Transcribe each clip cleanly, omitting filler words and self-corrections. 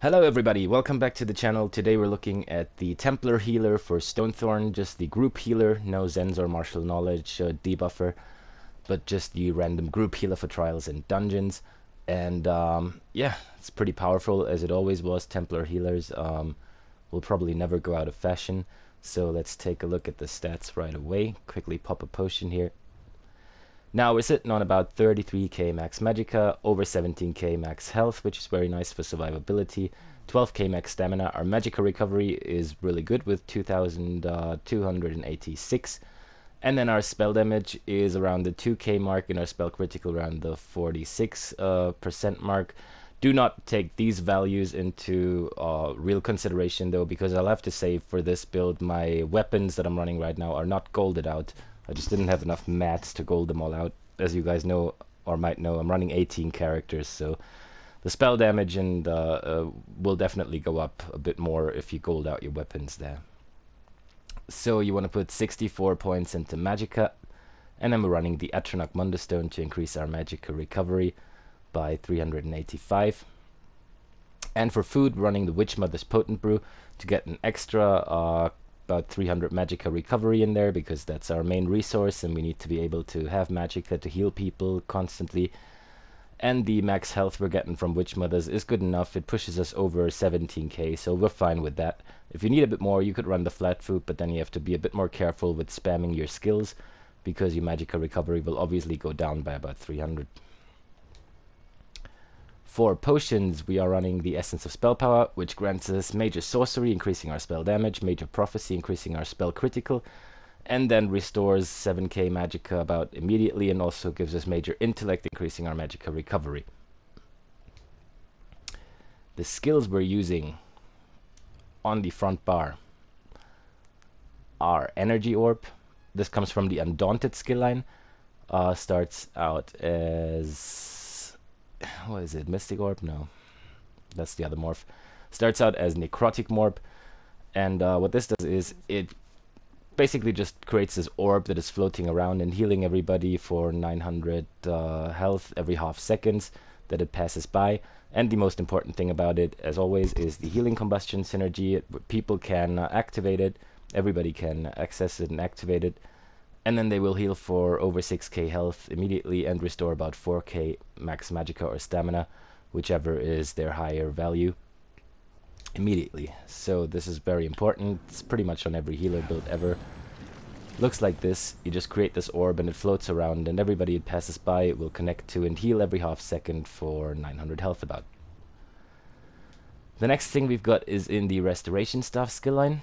Hello everybody, welcome back to the channel. Today we're looking at the Templar Healer for Stonethorn, just the group healer, no Zens or martial knowledge debuffer, but just the random group healer for trials and dungeons. And yeah, it's pretty powerful as it always was. Templar Healers will probably never go out of fashion. So let's take a look at the stats right away. Quickly pop a potion here. Now we're sitting on about 33k max magicka, over 17k max health, which is very nice for survivability, 12k max stamina. Our magicka recovery is really good with 2286, and then our spell damage is around the 2k mark, and our spell critical around the 46% mark. Do not take these values into real consideration though, because I'll have to say for this build my weapons that I'm running right now are not golded out. I just didn't have enough mats to gold them all out. As you guys know, or might know, I'm running 18 characters, so the spell damage and will definitely go up a bit more if you gold out your weapons there. So you want to put 64 points into magicka, and then we're running the Atronach Mundustone to increase our magicka recovery by 385. And for food, running the Witch Mother's Potent Brew to get an extra about 300 magicka recovery in there, because that's our main resource and we need to be able to have magicka to heal people constantly. And the max health we're getting from Witch Mothers is good enough. It pushes us over 17k, so we're fine with that. If you need a bit more, you could run the flat food, but then you have to be a bit more careful with spamming your skills, because your magicka recovery will obviously go down by about 300. For potions, we are running the Essence of Spell Power, which grants us Major Sorcery, increasing our spell damage, Major Prophecy, increasing our spell critical, and then restores 7k magicka about immediately, and also gives us Major Intellect, increasing our magicka recovery. The skills we're using on the front bar are Energy Orb. This comes from the Undaunted skill line. Starts out as... what is it? Mystic Orb? No. That's the other morph. Starts out as Necrotic Morb. And what this does is it basically just creates this orb that is floating around and healing everybody for 900 health every half seconds that it passes by. And the most important thing about it, as always, is the Healing Combustion synergy. People can activate it. Everybody can access it and activate it. And then they will heal for over 6k health immediately and restore about 4k max magicka or stamina, whichever is their higher value, immediately. So this is very important. It's pretty much on every healer build ever. Looks like this. You just create this orb and it floats around, and everybody it passes by it will connect to and heal every half second for 900 health about. The next thing we've got is in the Restoration Staff skill line.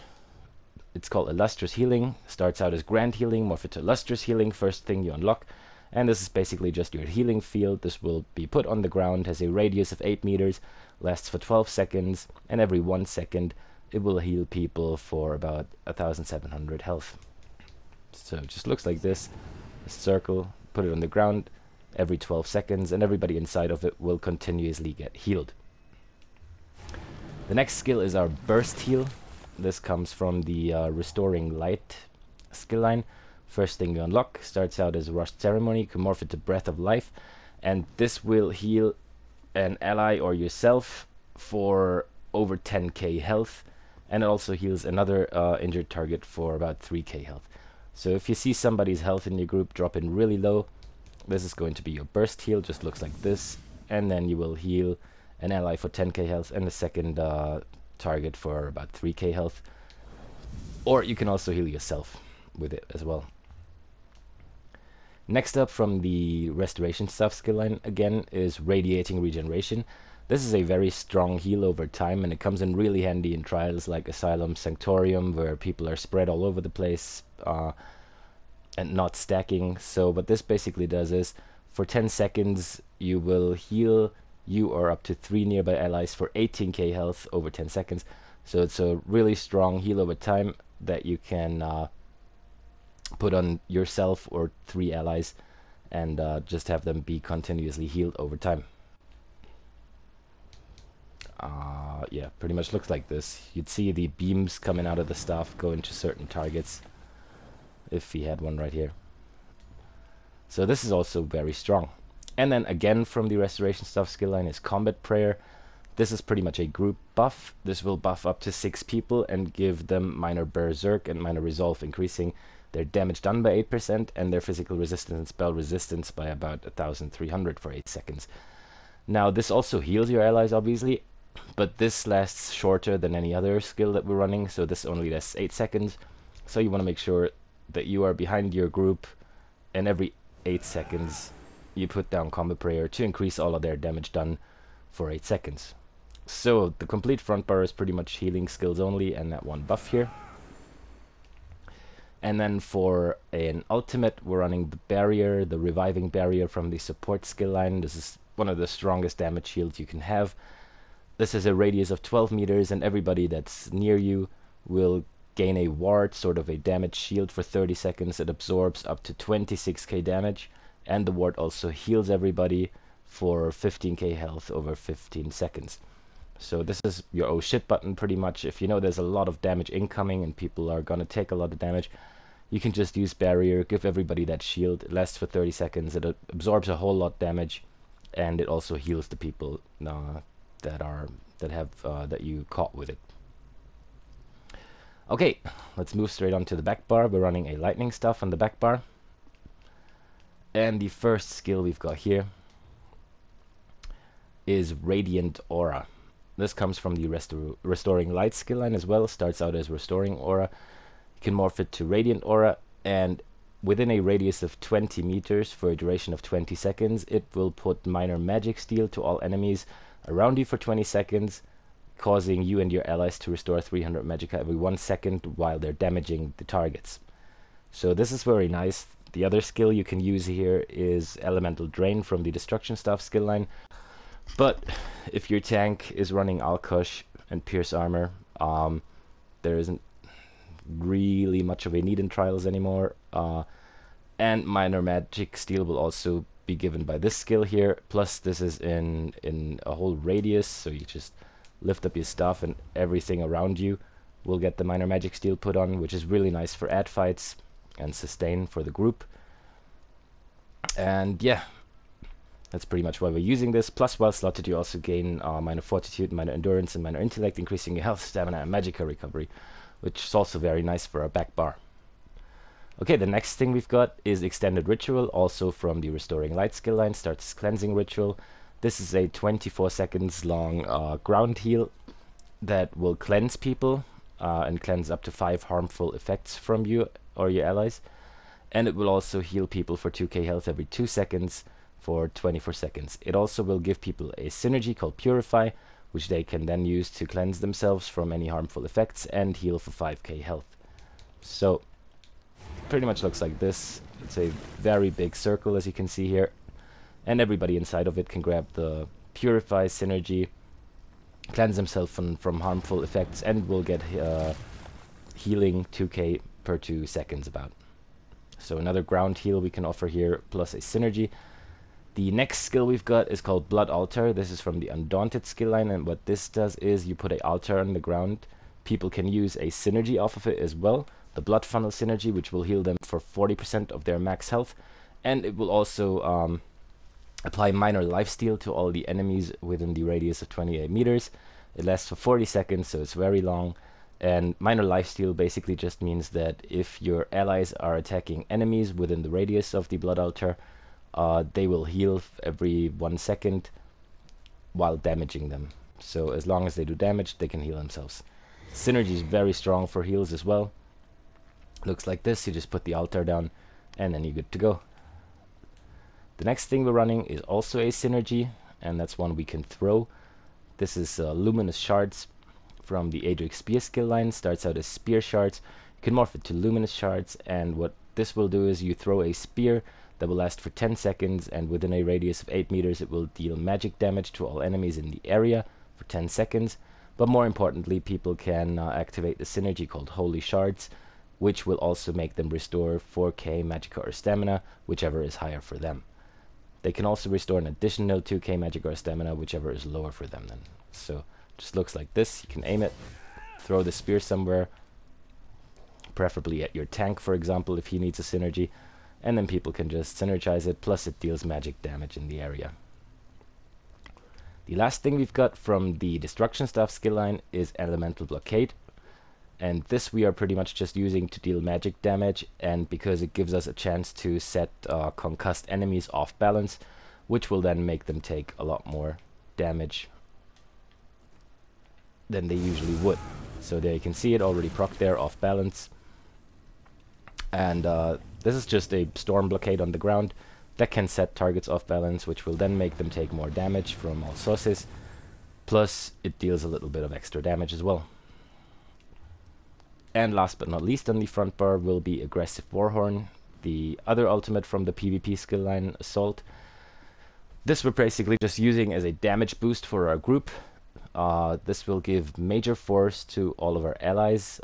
It's called Illustrious Healing. Starts out as Grand Healing, morph it to Illustrious Healing, first thing you unlock. And this is basically just your healing field. This will be put on the ground, has a radius of 8 meters, lasts for 12 seconds, and every 1 second it will heal people for about 1700 health. So it just looks like this. A circle, put it on the ground every 12 seconds, and everybody inside of it will continuously get healed. The next skill is our Burst Heal. This comes from the Restoring Light skill line. First thing you unlock, starts out as Rushed Ceremony. You can morph it to Breath of Life, and this will heal an ally or yourself for over 10k health, and it also heals another injured target for about 3k health. So if you see somebody's health in your group dropping really low, this is going to be your Burst Heal. Just looks like this, and then you will heal an ally for 10k health and the second target for about 3k health, or you can also heal yourself with it as well. Next up from the Restoration Staff skill line again is Radiating Regeneration. This is a very strong heal over time, and it comes in really handy in trials like Asylum Sanctorium, where people are spread all over the place and not stacking. So what this basically does is for 10 seconds you will heal you or up to 3 nearby allies for 18k health over 10 seconds. So it's a really strong heal over time that you can put on yourself or 3 allies and just have them be continuously healed over time. Yeah, pretty much looks like this. You'd see the beams coming out of the staff go into certain targets if he had one right here. So this is also very strong. And then again from the Restoration Staff skill line is Combat Prayer. This is pretty much a group buff. This will buff up to 6 people and give them minor berserk and minor resolve, increasing their damage done by 8% and their physical resistance and spell resistance by about 1300 for 8 seconds. Now this also heals your allies obviously, but this lasts shorter than any other skill that we're running, so this only lasts 8 seconds. So you want to make sure that you are behind your group, and every 8 seconds you put down Combat Prayer to increase all of their damage done for 8 seconds. So the complete front bar is pretty much healing skills only and that one buff here. And then for an ultimate, we're running the barrier, the reviving barrier from the support skill line. This is one of the strongest damage shields you can have. This is a radius of 12 meters, and everybody that's near you will gain a ward, sort of a damage shield for 30 seconds. It absorbs up to 26k damage, and the ward also heals everybody for 15k health over 15 seconds. So this is your oh shit button pretty much. If you know there's a lot of damage incoming and people are gonna take a lot of damage, you can just use barrier, give everybody that shield. It lasts for 30 seconds, it absorbs a whole lot damage, and it also heals the people that you caught with it. Okay, let's move straight on to the back bar. We're running a lightning staff on the back bar. And the first skill we've got here is Radiant Aura. This comes from the Restoring Light skill line as well. Starts out as Restoring Aura. You can morph it to Radiant Aura, and within a radius of 20 meters for a duration of 20 seconds, it will put minor magic steal to all enemies around you for 20 seconds, causing you and your allies to restore 300 magicka every 1 second while they're damaging the targets. So this is very nice. The other skill you can use here is Elemental Drain from the Destruction Staff skill line. But if your tank is running Alkosh and Pierce Armor, there isn't really much of a need in Trials anymore. And minor magic steal will also be given by this skill here. Plus this is in a whole radius, so you just lift up your stuff and everything around you will get the minor magic steal put on, which is really nice for ad fights and sustain for the group. And yeah, that's pretty much why we're using this. Plus, while slotted, you also gain minor fortitude, minor endurance, and minor intellect, increasing your health, stamina, and magicka recovery, which is also very nice for our back bar. Okay, the next thing we've got is Extended Ritual, also from the Restoring Light skill line. Starts as Cleansing Ritual. This is a 24 seconds long ground heal that will cleanse people and cleanse up to 5 harmful effects from you or your allies. And it will also heal people for 2k health every 2 seconds for 24 seconds. It also will give people a synergy called Purify, which they can then use to cleanse themselves from any harmful effects and heal for 5k health. So pretty much looks like this. It's a very big circle, as you can see here, and everybody inside of it can grab the Purify synergy, cleanse themselves from harmful effects, and will get healing 2k per 2 seconds about. So another ground heal we can offer here, plus a synergy. The next skill we've got is called Blood Altar. This is from the Undaunted skill line, and what this does is you put an altar on the ground. People can use a synergy off of it as well, the Blood Funnel synergy, which will heal them for 40% of their max health, and it will also apply minor lifesteal to all the enemies within the radius of 28 meters. It lasts for 40 seconds, so it's very long. And minor lifesteal basically just means that if your allies are attacking enemies within the radius of the Blood Altar, they will heal every 1 second while damaging them. So as long as they do damage, they can heal themselves. Synergy is very strong for heals as well. Looks like this. You just put the altar down and then you're good to go. The next thing we're running is also a synergy, and that's one we can throw. This is Luminous Shards from the Adric Spear skill line. Starts out as Spear Shards. You can morph it to Luminous Shards, and what this will do is you throw a spear that will last for 10 seconds, and within a radius of 8 meters it will deal magic damage to all enemies in the area for 10 seconds. But more importantly, people can activate the synergy called Holy Shards, which will also make them restore 4k magicka or stamina, whichever is higher for them. They can also restore an additional 2k magicka or stamina, whichever is lower for them then. So just looks like this. You can aim it, throw the spear somewhere, preferably at your tank, for example, if he needs a synergy, and then people can just synergize it, plus it deals magic damage in the area. The last thing we've got from the Destruction Staff skill line is Elemental Blockade. And this we are pretty much just using to deal magic damage, and because it gives us a chance to set concussed enemies off balance, which will then make them take a lot more damage than they usually would. So there you can see it already proc there, off balance. And this is just a storm blockade on the ground that can set targets off balance, which will then make them take more damage from all sources. Plus, it deals a little bit of extra damage as well. And last but not least on the front bar will be Aggressive Warhorn, the other ultimate from the PvP skill line, Assault. This we're basically just using as a damage boost for our group. This will give major force to all of our allies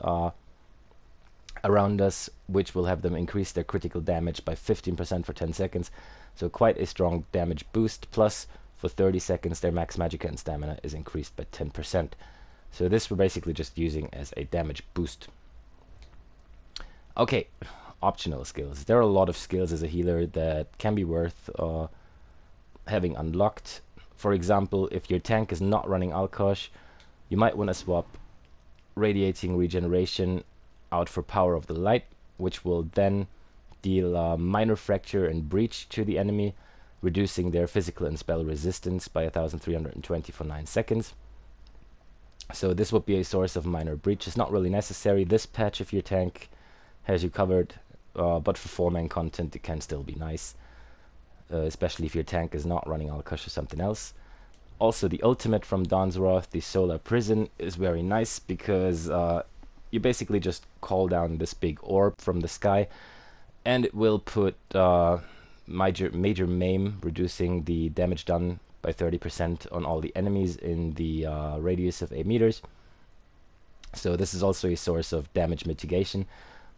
around us, which will have them increase their critical damage by 15% for 10 seconds. So quite a strong damage boost. Plus, for 30 seconds, their max magicka and stamina is increased by 10%. So this we're basically just using as a damage boost. Okay, optional skills. There are a lot of skills as a healer that can be worth having unlocked. For example, if your tank is not running Alkosh, you might want to swap Radiating Regeneration out for Power of the Light, which will then deal minor fracture and breach to the enemy, reducing their physical and spell resistance by 1320 for 9 seconds. So this would be a source of minor breach. It's not really necessary this patch if your tank has you covered, but for 4-man content it can still be nice, especially if your tank is not running Alkosh or something else. Also, the ultimate from Dawn's Wrath, the Solar Prison, is very nice because you basically just call down this big orb from the sky, and it will put major maim, reducing the damage done by 30% on all the enemies in the radius of 8 meters. So this is also a source of damage mitigation.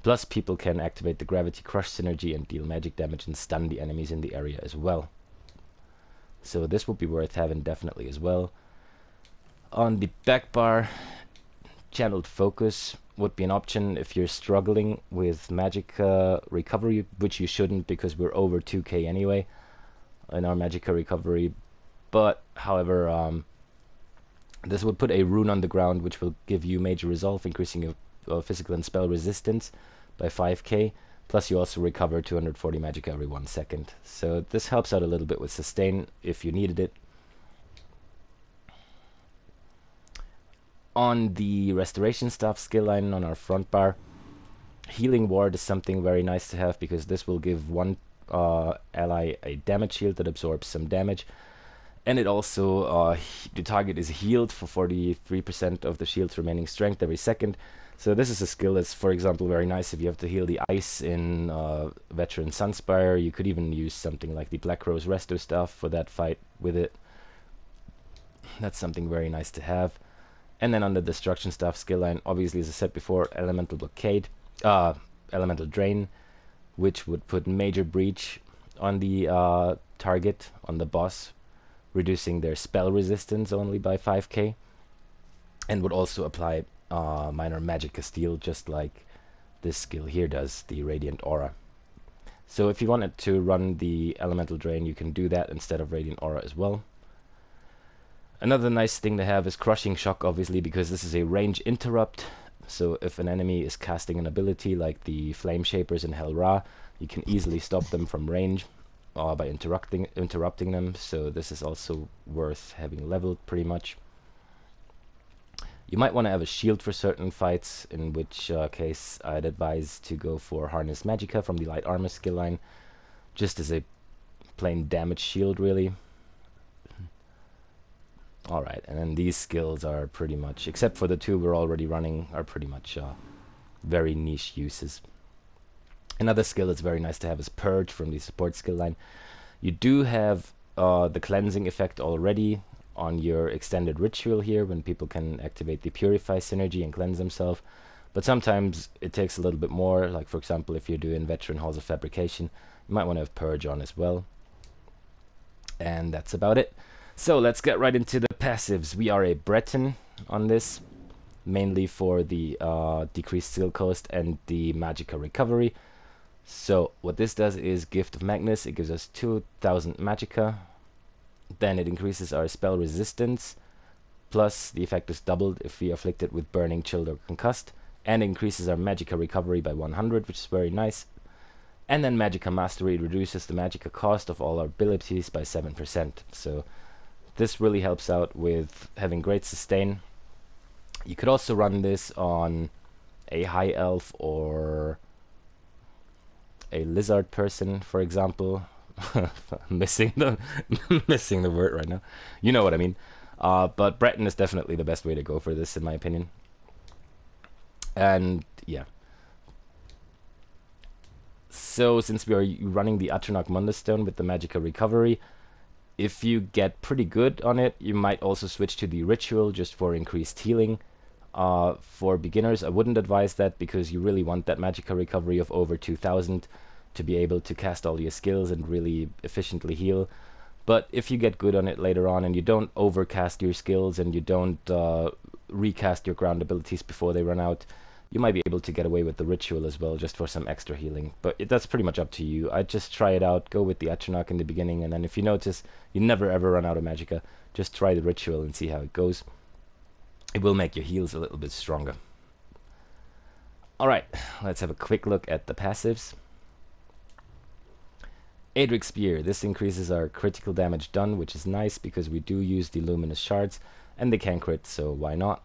Plus, people can activate the Gravity Crush synergy and deal magic damage and stun the enemies in the area as well. So this would be worth having definitely as well. On the back bar, Channeled Focus would be an option if you're struggling with magic recovery, which you shouldn't because we're over 2k anyway in our magicka recovery. But however, this would put a rune on the ground which will give you major resolve, increasing your physical and spell resistance by 5k. Plus you also recover 240 magic every 1 second. So this helps out a little bit with sustain if you needed it. On the Restoration Staff skill line on our front bar, Healing Ward is something very nice to have because this will give one ally a damage shield that absorbs some damage. And it also, the target is healed for 43% of the shield's remaining strength every second. So this is a skill that's, for example, very nice if you have to heal the ice in Veteran Sunspire. You could even use something like the Black Rose Resto Staff for that fight with it. That's something very nice to have. And then on the Destruction Staff skill line, obviously, as I said before, Elemental Blockade, Elemental Drain, which would put major breach on the target, on the boss, reducing their spell resistance only by 5k, and would also apply minor magicka steal, just like this skill here does, the Radiant Aura. So if you wanted to run the Elemental Drain, you can do that instead of Radiant Aura as well. Another nice thing to have is Crushing Shock, obviously, because this is a range interrupt. So if an enemy is casting an ability like the Flame Shapers in Hel Ra, you can easily stop them from range by interrupting them. So this is also worth having leveled pretty much. You might want to have a shield for certain fights, in which case I'd advise to go for Harness Magicka from the Light Armor skill line, just as a plain damage shield, really. Alright, and then these skills are pretty much, except for the two we're already running, are pretty much very niche uses. Another skill that's very nice to have is Purge from the support skill line. You do have the cleansing effect already on your extended ritual here, when people can activate the Purify synergy and cleanse themselves. But sometimes it takes a little bit more, like for example if you're doing Veteran Halls of Fabrication, you might want to have Purge on as well. And that's about it. So let's get right into the passives. We are a Breton on this, mainly for the decreased skill cost and the magicka recovery. So what this does is Gift of Magnus. It gives us 2000 magicka. Then it increases our spell resistance, plus the effect is doubled if we are afflicted with burning, chilled, or concussed, and increases our magicka recovery by 100, which is very nice. And then magicka mastery reduces the magicka cost of all our abilities by 7%. So this really helps out with having great sustain. You could also run this on a high elf or a lizard person, for example. missing the word right now. You know what I mean. But Breton is definitely the best way to go for this, in my opinion. And yeah. So since we are running the Atronach Mundus Stone with the magicka recovery, if you get pretty good on it, you might also switch to the ritual just for increased healing. For beginners, I wouldn't advise that because you really want that magicka recovery of over 2000 to be able to cast all your skills and really efficiently heal. But if you get good on it later on and you don't overcast your skills and you don't recast your ground abilities before they run out, you might be able to get away with the ritual as well, just for some extra healing. But that's pretty much up to you. I'd just try it out, go with the Atronach in the beginning, and then if you notice you never ever run out of magicka, just try the ritual and see how it goes. It will make your heals a little bit stronger. Alright, let's have a quick look at the passives. Aedric Spear. This increases our critical damage done, which is nice because we do use the luminous shards and they can crit, so why not?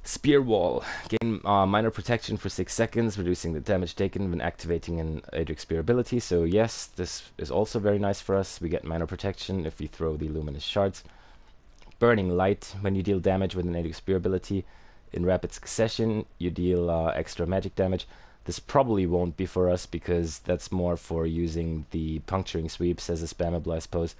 Spear Wall. Gain minor protection for 6 seconds, reducing the damage taken when activating an Aedric Spear ability. So yes, this is also very nice for us. We get minor protection if we throw the luminous shards. Burning Light. When you deal damage with an Aedric Spear ability in rapid succession, you deal extra magic damage. This probably won't be for us because that's more for using the puncturing sweeps as a spammable, I suppose.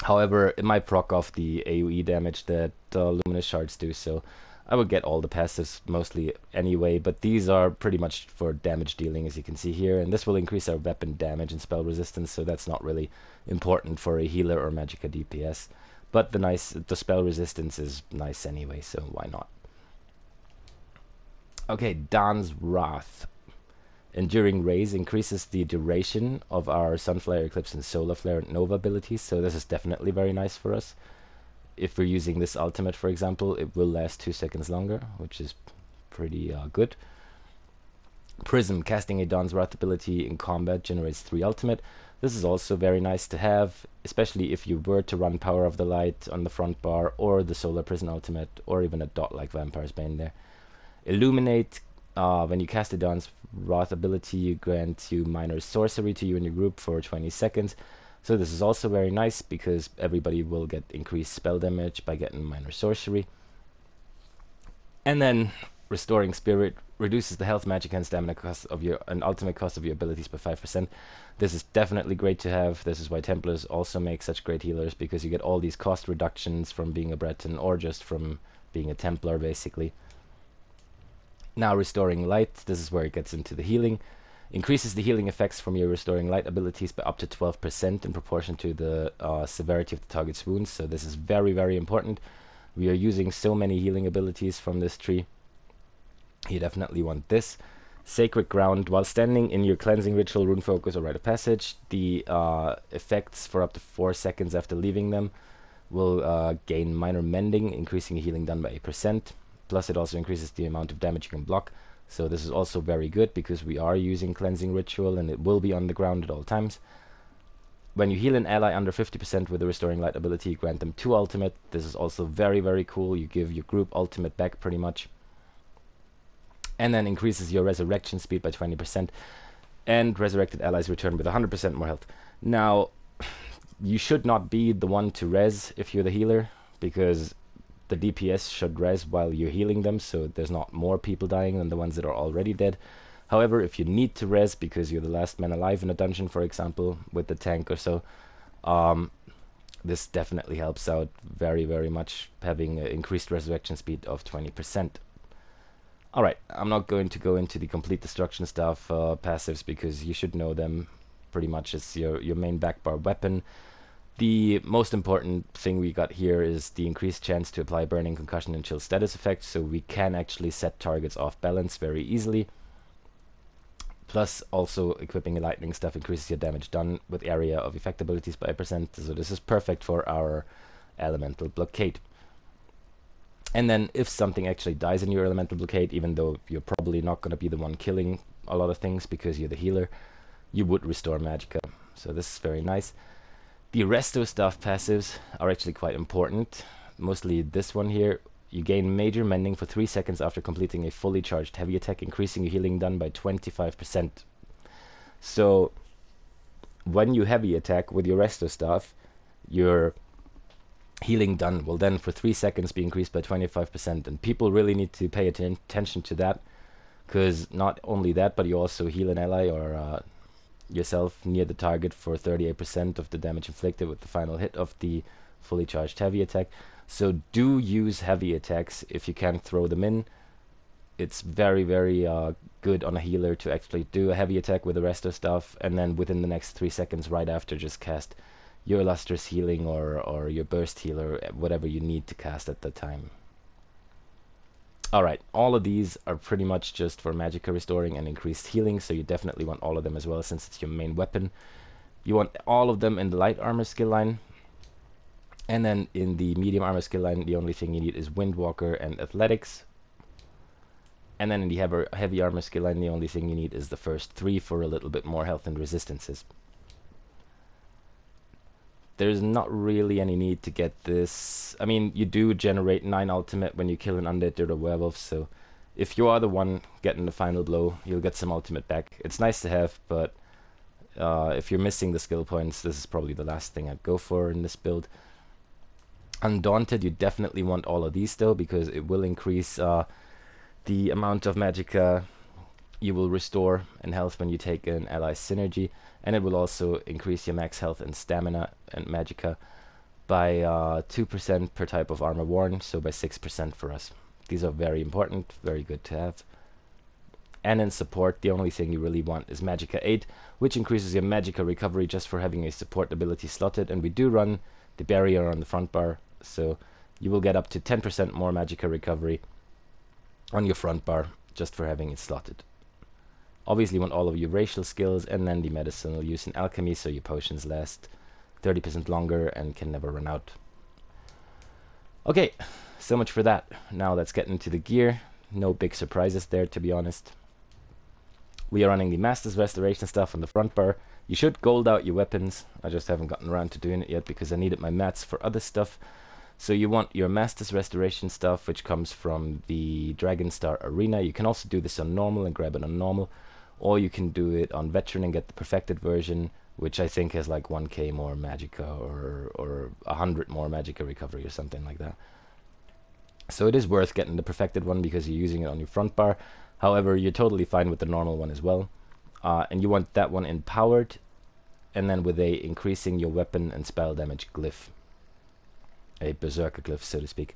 However, it might proc off the AoE damage that luminous shards do, so I would get all the passives mostly anyway, but these are pretty much for damage dealing, as you can see here, and this will increase our weapon damage and spell resistance, so that's not really important for a healer or magicka DPS. But the spell resistance is nice anyway, so why not? Okay, Dawn's Wrath. Enduring Rays increases the duration of our Sunflare, Eclipse, and Solar Flare and Nova abilities, so this is definitely very nice for us. If we're using this ultimate, for example, it will last 2 seconds longer, which is pretty good. Prism. Casting a Dawn's Wrath ability in combat generates 3 ultimate. This is also very nice to have, especially if you were to run Power of the Light on the front bar, or the Solar Prison ultimate, or even a dot like Vampire's Bane there. Illuminate. When you cast a Dawn's Wrath ability, you grant you minor sorcery to you and your group for 20 seconds. So this is also very nice because everybody will get increased spell damage by getting minor sorcery. And then Restoring Spirit reduces the health, magic, and stamina cost of your ultimate cost of your abilities by 5%. This is definitely great to have. This is why Templars also make such great healers, because you get all these cost reductions from being a Breton or just from being a Templar, basically. Now Restoring Light, this is where it gets into the healing. Increases the healing effects from your Restoring Light abilities by up to 12% in proportion to the severity of the target's wounds, so this is very, very important. We are using so many healing abilities from this tree. You definitely want this. Sacred Ground. While standing in your Cleansing Ritual, Rune Focus, or Rite of Passage, the effects for up to 4 seconds after leaving them will gain minor mending, increasing your healing done by 8%. Plus it also increases the amount of damage you can block. So this is also very good because we are using Cleansing Ritual and it will be on the ground at all times. When you heal an ally under 50% with the Restoring Light ability, you grant them 2 ultimate. This is also very, very cool. You give your group ultimate back pretty much. And then increases your resurrection speed by 20%. And resurrected allies return with 100% more health. Now, you should not be the one to res if you're the healer, because the DPS should res while you're healing them, so there's not more people dying than the ones that are already dead. However, if you need to res because you're the last man alive in a dungeon, for example, with the tank or so, this definitely helps out very, very much, having an increased resurrection speed of 20%. Alright, I'm not going to go into the complete destruction stuff, passives, because you should know them pretty much as your main backbar weapon. The most important thing we got here is the increased chance to apply burning, concussion, and chill status effects, so we can actually set targets off balance very easily. Plus, also equipping a lightning staff increases your damage done with area of effect abilities by 8%. So this is perfect for our elemental blockade. And then if something actually dies in your elemental blockade, even though you're probably not going to be the one killing a lot of things because you're the healer, you would restore magicka. So this is very nice. The resto staff passives are actually quite important. Mostly this one here. You gain major mending for 3 seconds after completing a fully charged heavy attack, increasing your healing done by 25%. So when you heavy attack with your resto staff, your healing done will then for 3 seconds be increased by 25%, and people really need to pay attention to that, because not only that, but you also heal an ally or yourself near the target for 38% of the damage inflicted with the final hit of the fully charged heavy attack. So do use heavy attacks if you can throw them in. It's very, very good on a healer to actually do a heavy attack with the resto stuff, and then within the next 3 seconds right after just cast your illustrious healing or your burst healer, whatever you need to cast at the time. Alright, all of these are pretty much just for magicka restoring and increased healing, so you definitely want all of them as well since it's your main weapon. You want all of them in the light armor skill line. And then in the medium armor skill line, the only thing you need is Windwalker and Athletics. And then in the heavy armor skill line, the only thing you need is the first 3 for a little bit more health and resistances. There's not really any need to get this. I mean, you do generate 9 ultimate when you kill an undead or a werewolf, so if you are the one getting the final blow, you'll get some ultimate back. It's nice to have, but if you're missing the skill points, this is probably the last thing I'd go for in this build. Undaunted, you definitely want all of these still, because it will increase the amount of magicka you will restore and health when you take an ally synergy, and it will also increase your max health and stamina and magicka by 2% per type of armor worn, so by 6% for us. These are very important, very good to have. And in support, the only thing you really want is magicka 8, which increases your magicka recovery just for having a support ability slotted, and we do run the barrier on the front bar, so you will get up to 10% more magicka recovery on your front bar just for having it slotted. Obviously you want all of your racial skills, and then the medicinal use in alchemy, so your potions last 30% longer and can never run out. Okay, so much for that. Now let's get into the gear. No big surprises there, to be honest. We are running the Master's Restoration stuff on the front bar. You should gold out your weapons. I just haven't gotten around to doing it yet because I needed my mats for other stuff. So you want your Master's Restoration stuff, which comes from the Dragonstar Arena. You can also do this on normal and grab it on normal, or you can do it on veteran and get the perfected version, which I think has like 1k more magicka or 100 more magicka recovery or something like that. So it is worth getting the perfected one because you're using it on your front bar. However, you're totally fine with the normal one as well. And you want that one empowered, and then with a increasing your weapon and spell damage glyph. A berserker glyph, so to speak.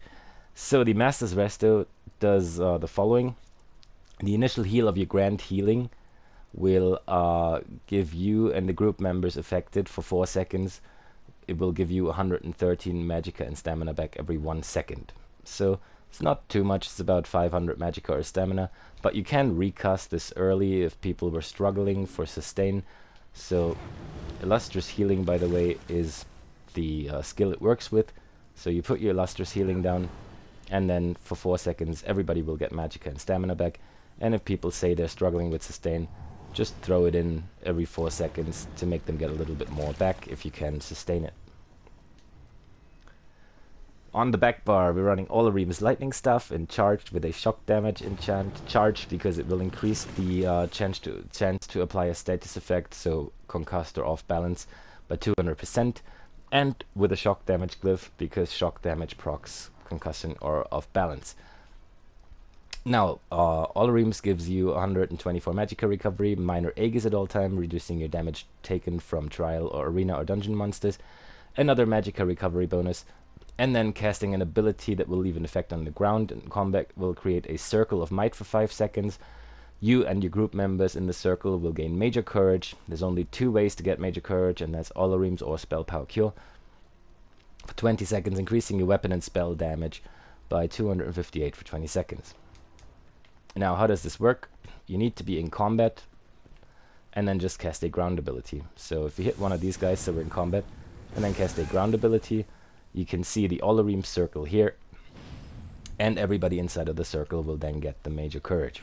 So the Master's Resto does the following. The initial heal of your grand healing will give you and the group members affected for 4 seconds. It will give you 113 magicka and stamina back every 1 second. So it's not too much, it's about 500 magicka or stamina, but you can recast this early if people were struggling for sustain. So illustrious healing, by the way, is the skill it works with. So you put your illustrious healing down, and then for 4 seconds everybody will get magicka and stamina back. And if people say they're struggling with sustain, just throw it in every 4 seconds to make them get a little bit more back if you can sustain it. On the back bar, we're running Olarim's lightning staff and charged with a shock damage enchant. Charged because it will increase the chance to apply a status effect, so concussed or off balance, by 200%, and with a shock damage glyph because shock damage procs concussion or off balance. Now, Olarim's gives you 124 magicka recovery, minor aegis at all time, reducing your damage taken from trial or arena or dungeon monsters, another magicka recovery bonus, and then casting an ability that will leave an effect on the ground in combat will create a circle of might for 5 seconds. You and your group members in the circle will gain major courage. There's only 2 ways to get major courage, and that's Olarim's or spell power cure. For 20 seconds, increasing your weapon and spell damage by 258 for 20 seconds. Now, how does this work? You need to be in combat, and then just cast a ground ability. So if you hit one of these guys, so we're in combat, and then cast a ground ability, you can see the Olarim circle here, and everybody inside of the circle will then get the Major Courage.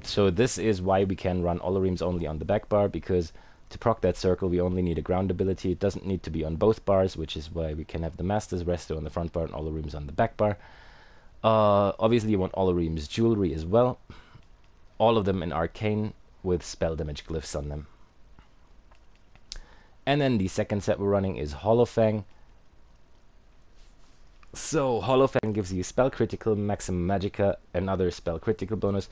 So this is why we can run Olarims only on the back bar, because to proc that circle we only need a ground ability. It doesn't need to be on both bars, which is why we can have the Master's Resto on the front bar and Olarims on the back bar. Obviously you want Olarim's jewelry as well. All of them in Arcane with spell damage glyphs on them. And then the second set we're running is Hollowfang. So Hollowfang gives you spell critical, maximum magicka, another spell critical bonus.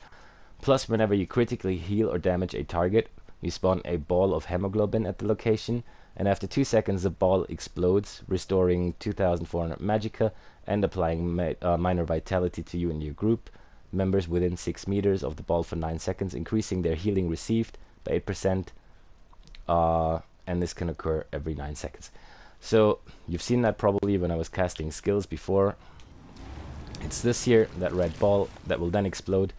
Plus, whenever you critically heal or damage a target, you spawn a ball of hemoglobin at the location, and after 2 seconds the ball explodes, restoring 2400 magicka and applying minor vitality to you and your group members within 6 meters of the ball for 9 seconds, increasing their healing received by 8%, and this can occur every 9 seconds. So, you've seen that probably when I was casting skills before. It's this here, that red ball, that will then explode,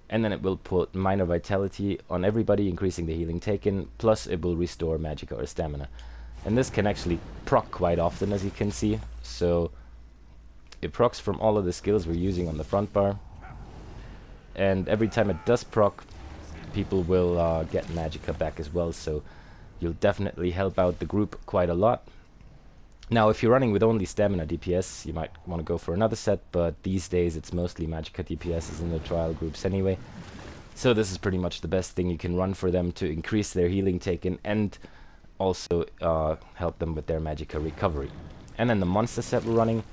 and then it will put minor vitality on everybody, increasing the healing taken, plus it will restore magicka or stamina. And this can actually proc quite often, as you can see. So it procs from all of the skills we're using on the front bar, and every time it does proc, people will get magicka back as well, so you'll definitely help out the group quite a lot. Now, if you're running with only stamina DPS, you might want to go for another set, but these days it's mostly magicka DPSs in the trial groups anyway. So this is pretty much the best thing you can run for them to increase their healing taken and also help them with their magicka recovery. And then the monster set we're running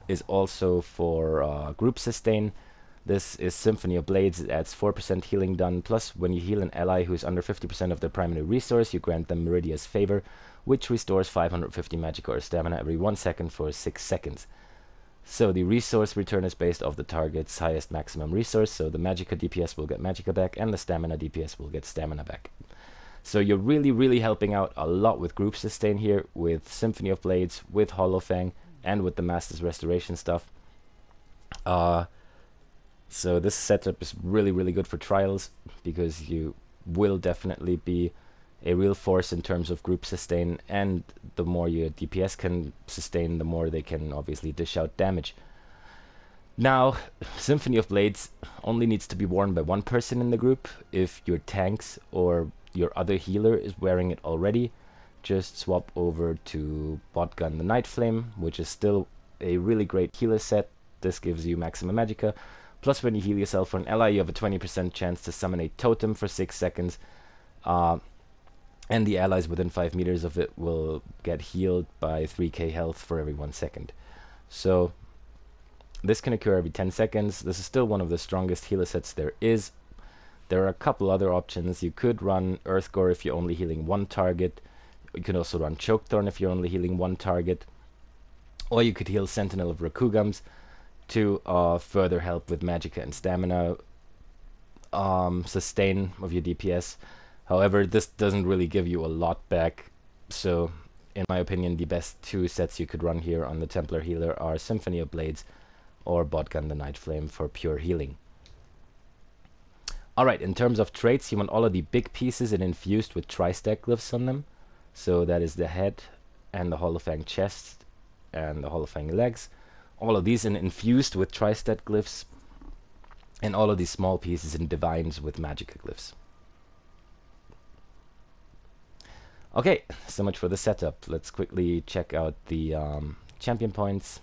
is also for group sustain. This is Symphony of Blades. It adds 4% healing done, plus when you heal an ally who is under 50% of their primary resource, you grant them Meridia's Favor, which restores 550 magicka or stamina every 1 second for 6 seconds. So the resource return is based off the target's highest maximum resource, so the magicka DPS will get magicka back, and the stamina DPS will get stamina back. So you're really helping out a lot with group sustain here, with Symphony of Blades, with Hollowfang, and with the Master's Restoration stuff. So this setup is really good for trials, because you will definitely be a real force in terms of group sustain, and the more your DPS can sustain, the more they can obviously dish out damage. Now, Symphony of Blades only needs to be worn by one person in the group. If your tanks or your other healer is wearing it already, just swap over to Botgun the Night Flame, which is still a really great healer set. This gives you maximum magicka. Plus, when you heal yourself or an ally, you have a 20% chance to summon a totem for 6 seconds. And the allies within 5 meters of it will get healed by 3k health for every 1 second. So, this can occur every 10 seconds. This is still one of the strongest healer sets there is. There are a couple other options. You could run Earthgore if you're only healing one target. You could also run Chokethorn if you're only healing one target. Or you could heal Sentinel of Rakugams to further help with magicka and stamina sustain of your DPS. However, this doesn't really give you a lot back, so in my opinion the best 2 sets you could run here on the Templar Healer are Symphony of Blades or Botgun the Night Flame for pure healing. Alright, in terms of traits, you want all of the big pieces and infused with tri-stack glyphs on them. So that is the head and the Hollowfang chest and the Hollowfang legs. All of these infused with tri-stack glyphs, and all of these small pieces in divines with magicka glyphs. Okay, so much for the setup. Let's quickly check out the champion points.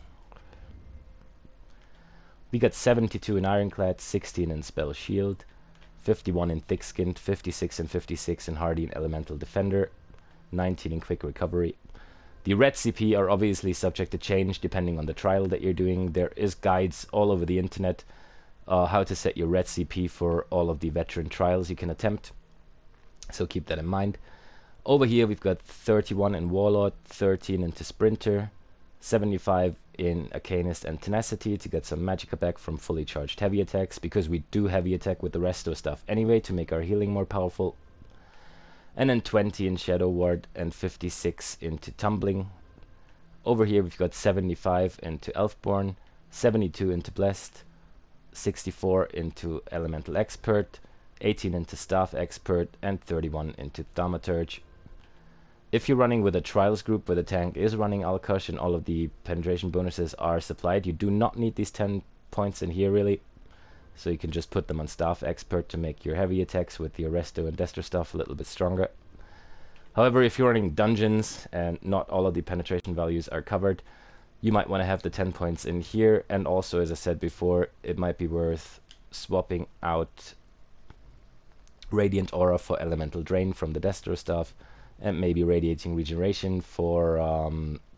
We got 72 in Ironclad, 16 in Spell Shield, 51 in Thick-Skinned, 56 and 56 in Hardy and Elemental Defender, 19 in Quick Recovery. The red CP are obviously subject to change depending on the trial that you're doing. There is guides all over the internet how to set your red CP for all of the veteran trials you can attempt, so keep that in mind. Over here we've got 31 in Warlord, 13 into Sprinter, 75 in Arcanist and Tenacity to get some magicka back from fully charged heavy attacks, because we do heavy attack with the resto stuff anyway to make our healing more powerful. And then 20 in Shadow Ward and 56 into Tumbling. Over here we've got 75 into Elfborn, 72 into Blessed, 64 into Elemental Expert, 18 into Staff Expert, and 31 into Thaumaturge. If you're running with a Trials group where the tank is running Alkash and all of the penetration bonuses are supplied, you do not need these 10 points in here really. So you can just put them on Staff Expert to make your heavy attacks with the Arresto and Destro stuff a little bit stronger. However, if you're running dungeons and not all of the penetration values are covered, you might want to have the 10 points in here. And also, as I said before, it might be worth swapping out Radiant Aura for Elemental Drain from the Destro stuff, and maybe Radiating Regeneration for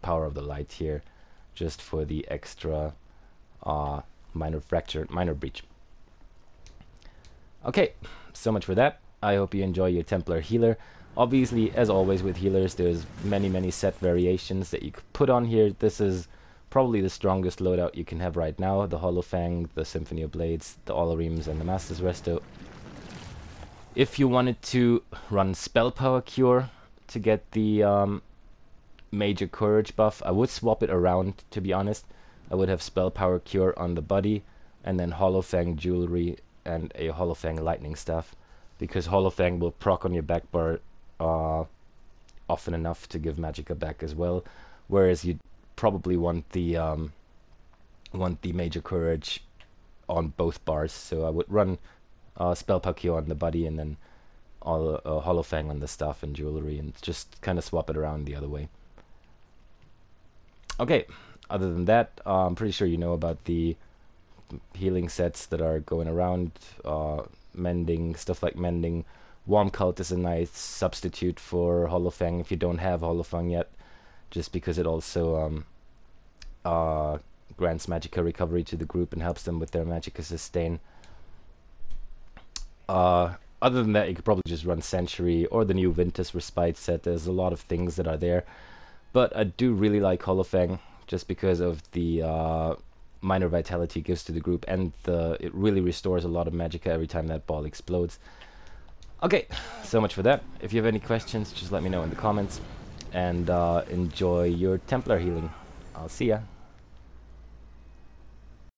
Power of the Light here, just for the extra minor fracture, minor breach. Okay, so much for that. I hope you enjoy your Templar Healer. Obviously, as always with healers, there's many set variations that you could put on here. This is probably the strongest loadout you can have right now. The Hollow Fang, the Symphony of Blades, the Olareams, and the Master's Resto. If you wanted to run Spell Power Cure to get the Major Courage buff, I would swap it around, to be honest. I would have Spell Power Cure on the body, and then Hollow Fang Jewelry and a Hollow Fang Lightning Staff, because Hollow Fang will proc on your back bar often enough to give Magicka back as well, whereas you probably want the Major Courage on both bars. So I would run Spell Power Cure on the body and then Hollow Fang on the Staff and Jewelry, and just kind of swap it around the other way. Okay, other than that, I'm pretty sure you know about the healing sets that are going around. Mending, stuff like Mending. Warm Cult is a nice substitute for Hollow Fang if you don't have Hollow Fang yet, just because it also grants Magicka recovery to the group and helps them with their Magicka sustain. Other than that, you could probably just run Century or the new Ventus Respite set. There's a lot of things that are there, but I do really like Hollow Fang just because of the minor vitality it gives to the group, and it really restores a lot of Magicka every time that ball explodes. Okay, so much for that. If you have any questions, just let me know in the comments, and enjoy your Templar healing. I'll see ya.